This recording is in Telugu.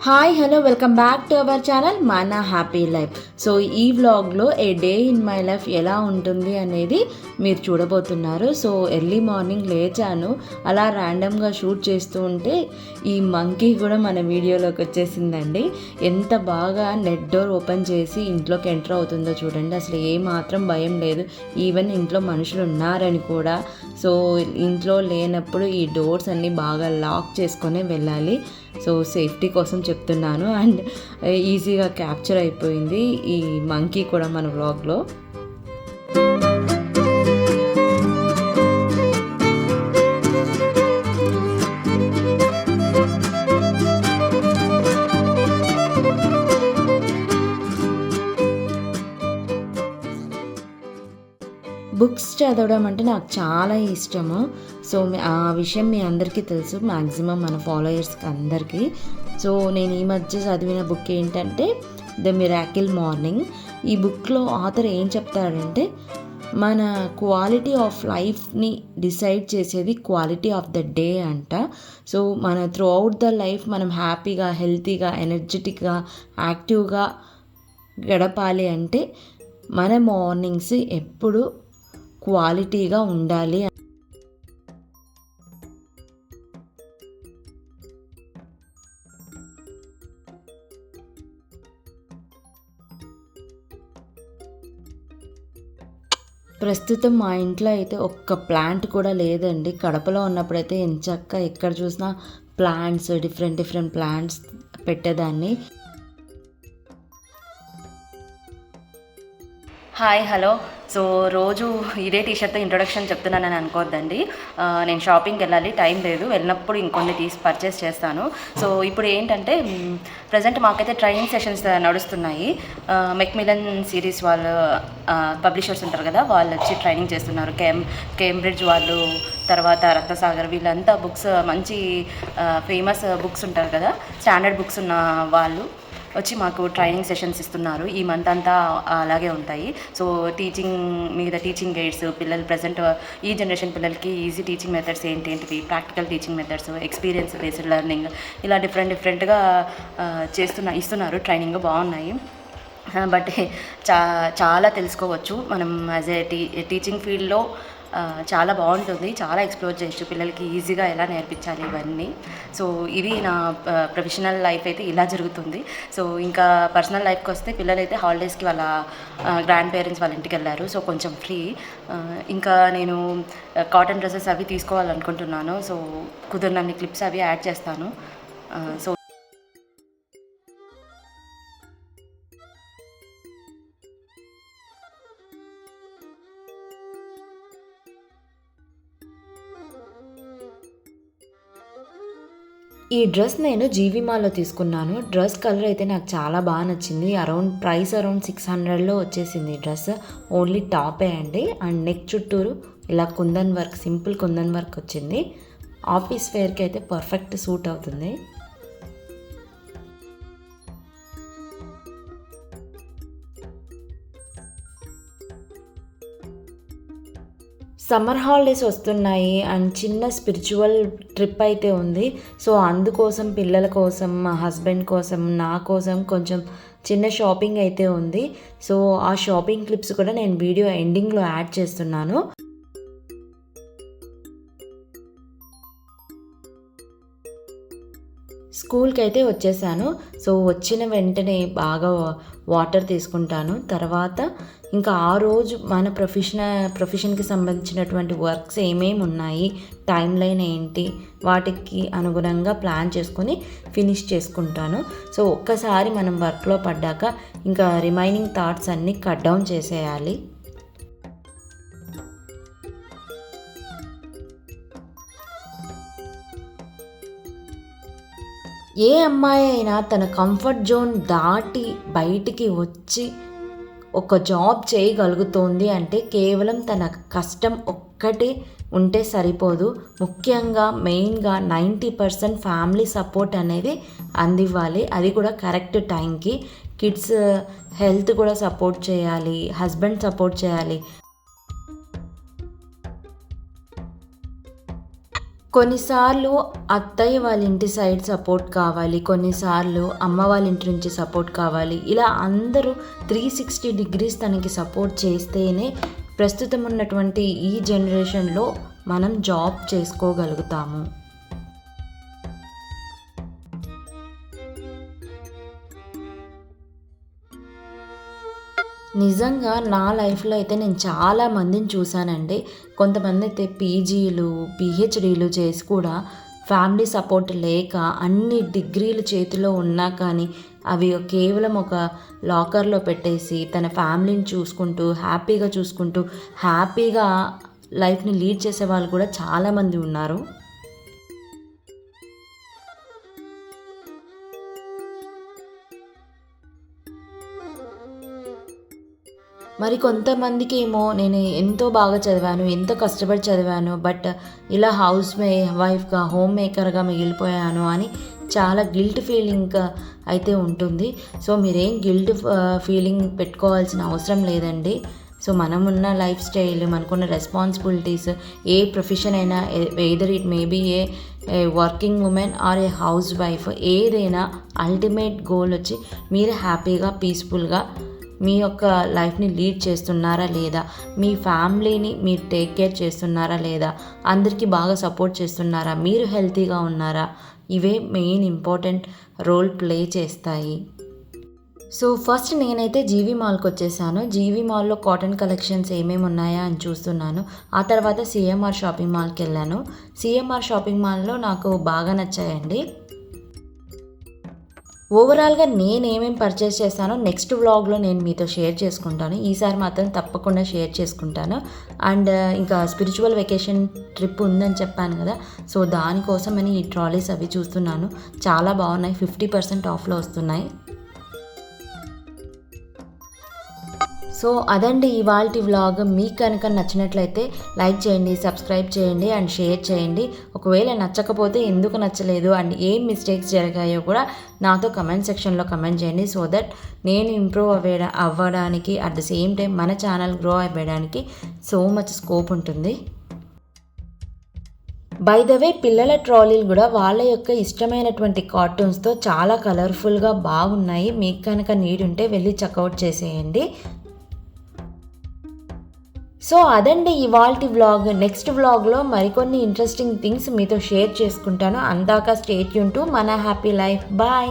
Hi hello welcome back to our channel మన హ్యాపీ లైఫ్. సో ఈ వ్లాగ్లో ఏ డే ఇన్ మై లైఫ్ ఎలా ఉంటుంది అనేది మీరు చూడబోతున్నారు. సో ఎర్లీ మార్నింగ్ లేచాను, అలా ర్యాండమ్గా షూట్ చేస్తూ ఉంటే ఈ మంకీ కూడా మన వీడియోలోకి వచ్చేసిందండి. ఎంత బాగా నెట్ డోర్ ఓపెన్ చేసి ఇంట్లోకి ఎంటర్ అవుతుందో చూడండి. అసలు ఏమాత్రం భయం లేదు, ఈవెన్ ఇంట్లో మనుషులు ఉన్నారని కూడా. సో ఇంట్లో లేనప్పుడు ఈ డోర్స్ అన్నీ బాగా లాక్ చేసుకొని వెళ్ళాలి. సో సేఫ్టీ కోసం చెప్తున్నాను. అండ్ ఈజీగా క్యాప్చర్ అయిపోయింది ఈ మంకీ కూడా మన వ్లాగ్లో. బుక్స్ చదవడం అంటే నాకు చాలా ఇష్టము. సో ఆ విషయం మీ అందరికీ తెలుసు, మ్యాక్సిమం మన ఫాలోయర్స్కి అందరికీ. సో నేను ఈ మధ్య చదివిన బుక్ ఏంటంటే ద మిరాకిల్ మార్నింగ్. ఈ బుక్లో ఆథర్ ఏం చెప్తాడంటే మన క్వాలిటీ ఆఫ్ లైఫ్ని డిసైడ్ చేసేది క్వాలిటీ ఆఫ్ ద డే అంట. సో మన త్రూ అవుట్ ద లైఫ్ మనం హ్యాపీగా, హెల్తీగా, ఎనర్జెటిక్గా, యాక్టివ్గా గడపాలి అంటే మన మార్నింగ్స్ ఎప్పుడు క్వాలిటీగా ఉండాలి. ప్రస్తుతం మా ఇంట్లో అయితే ఒక్క ప్లాంట్ కూడా లేదండి. కడపలో ఉన్నప్పుడైతే ఎంచక్కా ఎక్కడ చూసినా ప్లాంట్స్, డిఫరెంట్ ప్లాంట్స్ పెట్టేదాన్ని. Hi hello. సో రోజు ఇదే టీషర్ట్తో ఇంట్రొడక్షన్ చెప్తున్నానని అనుకోవద్దండి. నేను షాపింగ్కి వెళ్ళాలి, టైం లేదు, వెళ్ళినప్పుడు ఇంకొన్ని పర్చేస్ చేస్తాను. సో ఇప్పుడు ఏంటంటే ప్రజెంట్ మాకైతే ట్రైనింగ్ సెషన్స్ నడుస్తున్నాయి. మెక్మిలన్ సిరీస్ వాళ్ళు పబ్లిషర్స్ ఉంటారు కదా, వాళ్ళు వచ్చి ట్రైనింగ్ చేస్తున్నారు. కేంబ్రిడ్జ్ వాళ్ళు, తర్వాత రత్నసాగర్, వీళ్ళంతా బుక్స్ మంచి ఫేమస్ బుక్స్ ఉంటారు కదా, స్టాండర్డ్ బుక్స్ ఉన్న వాళ్ళు వచ్చి మాకు ట్రైనింగ్ సెషన్స్ ఇస్తున్నారు. ఈ మంత్ అంతా అలాగే ఉంటాయి. సో టీచింగ్ గైడ్స్, పిల్లలు ప్రజెంట్ ఈ జనరేషన్ పిల్లలకి ఈజీ టీచింగ్ మెథడ్స్ ఏంటివి, practical teaching methods, experience based learning, ఇలా డిఫరెంట్గా ఇస్తున్నారు. ట్రైనింగ్ బాగున్నాయి. బట్ చాలా తెలుసుకోవచ్చు మనం యాజ్ ఏ టీచింగ్ ఫీల్డ్లో. చాలా బాగుంటుంది, చాలా ఎక్స్ప్లోర్ చేయొచ్చు, పిల్లలకి ఈజీగా ఎలా నేర్పించాలి ఇవన్నీ. సో ఇది నా ప్రొఫెషనల్ లైఫ్ అయితే ఇలా జరుగుతుంది. సో ఇంకా పర్సనల్ లైఫ్కి వస్తే పిల్లలైతే హాలిడేస్కి వాళ్ళ గ్రాండ్ పేరెంట్స్ వాళ్ళ ఇంటికి వెళ్ళారు. సో కొంచెం ఫ్రీ. ఇంకా నేను కాటన్ డ్రెస్సెస్ అవి తీసుకోవాలనుకుంటున్నాను. సో కుదిరినన్ని క్లిప్స్ అవి యాడ్ చేస్తాను. సో ఈ డ్రెస్ నేను జీవి మాల్లో తీసుకున్నాను. డ్రెస్ కలర్ అయితే నాకు చాలా బాగా నచ్చింది. ప్రైస్ అరౌండ్ 600లో వచ్చేసింది డ్రెస్. ఓన్లీ టాపే అండి. అండ్ నెక్ చుట్టూరు ఇలా kundan work, simple kundan work వచ్చింది. ఆఫీస్ వేర్కి అయితే పర్ఫెక్ట్ సూట్ అవుతుంది. సమ్మర్ హాలిడేస్ వస్తున్నాయి అండ్ చిన్న స్పిరిచువల్ ట్రిప్ అయితే ఉంది. సో అందుకోసం పిల్లల కోసం, మా హస్బెండ్ కోసం, నా కోసం కొంచెం చిన్న షాపింగ్ అయితే ఉంది. సో ఆ షాపింగ్ క్లిప్స్ కూడా నేను వీడియో ఎండింగ్లో యాడ్ చేస్తున్నాను. స్కూల్కి అయితే వచ్చేసాను. సో వచ్చిన వెంటనే బాగా వాటర్ తీసుకుంటాను. తర్వాత ఇంకా ఆ రోజు మన ప్రొఫెషన్కి సంబంధించినటువంటి వర్క్స్ ఏమేమి ఉన్నాయి, టైం లైన్ ఏంటి, వాటికి అనుగుణంగా ప్లాన్ చేసుకొని ఫినిష్ చేసుకుంటాను. సో ఒక్కసారి మనం వర్క్లో పడ్డాక ఇంకా రిమైనింగ్ థాట్స్ అన్నీ కట్ డౌన్ చేసేయాలి. ఏ అమ్మాయి అయినా తన కంఫర్ట్ జోన్ దాటి బయటికి వచ్చి ఒక జాబ్ చేయగలుగుతోంది అంటే కేవలం తన కష్టం ఒక్కటే ఉంటే సరిపోదు. ముఖ్యంగా మెయిన్గా 90% ఫ్యామిలీ సపోర్ట్ అనేది అందివ్వాలి. అది కూడా కరెక్ట్ టైంకి. కిడ్స్ హెల్త్ కూడా సపోర్ట్ చేయాలి, హస్బెండ్ సపోర్ట్ చేయాలి. కొన్నిసార్లు అత్తయ్య వాళ్ళ ఇంటి సైడ్ సపోర్ట్ కావాలి, కొన్నిసార్లు అమ్మ వాళ్ళ ఇంటి నుంచి సపోర్ట్ కావాలి. ఇలా అందరూ 360 డిగ్రీస్ తనకి సపోర్ట్ చేస్తేనే ప్రస్తుతం ఉన్నటువంటి ఈ జనరేషన్లో మనం జాబ్ చేసుకోగలుగుతాము. నిజంగా నా లైఫ్లో అయితే నేను చాలా మందిని చూశానండి. కొంతమంది అయితే పీజీలు, పిహెచ్డీలు చేసి కూడా ఫ్యామిలీ సపోర్ట్ లేక అన్ని డిగ్రీలు చేతిలో ఉన్నా కానీ అవి కేవలం ఒక లాకర్లో పెట్టేసి తన ఫ్యామిలీని చూసుకుంటూ హ్యాపీగా లైఫ్ని లీడ్ చేసే వాళ్ళు కూడా చాలామంది ఉన్నారు. మరి కొంతమందికి ఏమో నేను ఎంతో బాగా చదివాను, ఎంతో కష్టపడి చదివాను, బట్ ఇలా వైఫ్గా హోమ్ మేకర్గా మిగిలిపోయాను అని చాలా గిల్ట్ ఫీలింగ్ అయితే ఉంటుంది. సో మీరేం గిల్ట్ ఫీలింగ్ పెట్టుకోవాల్సిన అవసరం లేదండి. సో మనమున్న లైఫ్ స్టైల్, మనకున్న రెస్పాన్సిబిలిటీస్, ఏ ప్రొఫెషన్ అయినా, either it maybe a working women or a house wife, ఏదైనా అల్టిమేట్ గోల్ వచ్చి మీరు హ్యాపీగా పీస్ఫుల్గా మీ యొక్క లైఫ్ని లీడ్ చేస్తున్నారా లేదా, మీ ఫ్యామిలీని మీరు టేక్ కేర్ చేస్తున్నారా లేదా, అందరికీ బాగా సపోర్ట్ చేస్తున్నారా, మీరు హెల్తీగా ఉన్నారా, ఇవే మెయిన్ ఇంపార్టెంట్ రోల్ ప్లే చేస్తాయి. సో ఫస్ట్ నేనైతే జీవీ మాల్కి వచ్చేసాను. జీవీ మాల్లో కాటన్ కలెక్షన్స్ ఏమేమి ఉన్నాయా అని చూస్తున్నాను. ఆ తర్వాత సిఎంఆర్ షాపింగ్ మాల్కి వెళ్ళాను. సిఎంఆర్ షాపింగ్ మాల్లో నాకు బాగా నచ్చాయండి. ఓవరాల్గా నేనేమేమి పర్చేస్ చేస్తానో నెక్స్ట్ వ్లాగ్లో నేను మీతో షేర్ చేసుకుంటాను. ఈసారి మాత్రం తప్పకుండా షేర్ చేసుకుంటాను. అండ్ ఇంకా స్పిరిచువల్ వెకేషన్ ట్రిప్ ఉందని చెప్పాను కదా, సో దానికోసమని ఈ ట్రాలీస్ అవి చూస్తున్నాను. చాలా బాగున్నాయి, 50% ఆఫ్లో వస్తున్నాయి. సో అదండి ఇవాల్టి వ్లాగ్. మీకు కనుక నచ్చినట్లయితే లైక్ చేయండి, సబ్స్క్రైబ్ చేయండి అండ్ షేర్ చేయండి. ఒకవేళ నచ్చకపోతే ఎందుకు నచ్చలేదు అండ్ ఏం మిస్టేక్స్ జరిగాయో కూడా నాతో కమెంట్ సెక్షన్లో కమెంట్ చేయండి. సో దట్ నేను ఇంప్రూవ్ అవ్వడానికి అట్ ద సేమ్ టైం మన ఛానల్ గ్రో అవ్వడానికి సో మచ్ స్కోప్ ఉంటుంది. బై ద వే పిల్లల ట్రాలీలు కూడా వాళ్ళ యొక్క ఇష్టమైనటువంటి కార్టూన్స్తో చాలా కలర్ఫుల్గా బాగున్నాయి. మీకు కనుక నీడ్ ఉంటే వెళ్ళి చెక్అవుట్ చేసేయండి. సో అదండి ఇవాల్టి వ్లాగ్. నెక్స్ట్ వ్లాగ్లో మరికొన్ని ఇంట్రెస్టింగ్ థింగ్స్ మీతో షేర్ చేసుకుంటాను. అందాక స్టే ట్యూన్ టు మన హ్యాపీ లైఫ్. బాయ్.